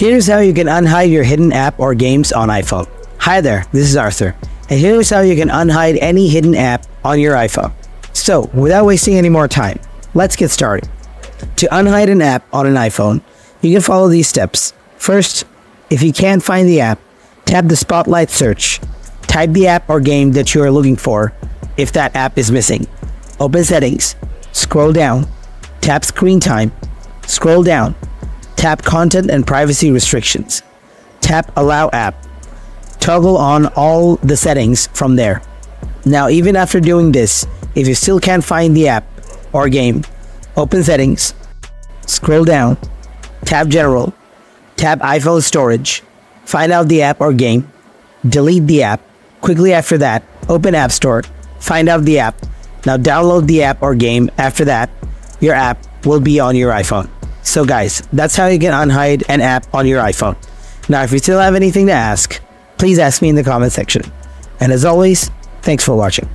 Here's how you can unhide your hidden app or games on iPhone. Hi there, this is Arthur, and here's how you can unhide any hidden app on your iPhone. So, without wasting any more time, let's get started. To unhide an app on an iPhone, you can follow these steps. First, if you can't find the app, tap the Spotlight search. Type the app or game that you are looking for if that app is missing. Open Settings, scroll down, tap Screen Time, scroll down, tap Content and Privacy Restrictions, tap Allow App, toggle on all the settings from there. Now, even after doing this, if you still can't find the app or game, open Settings, scroll down, tap General, tap iPhone Storage, find out the app or game, delete the app. Quickly after that, open App Store, find out the app. Now download the app or game. After that, your app will be on your iPhone. So guys, that's how you can unhide an app on your iPhone. Now, if you still have anything to ask, please ask me in the comment section. And as always, thanks for watching.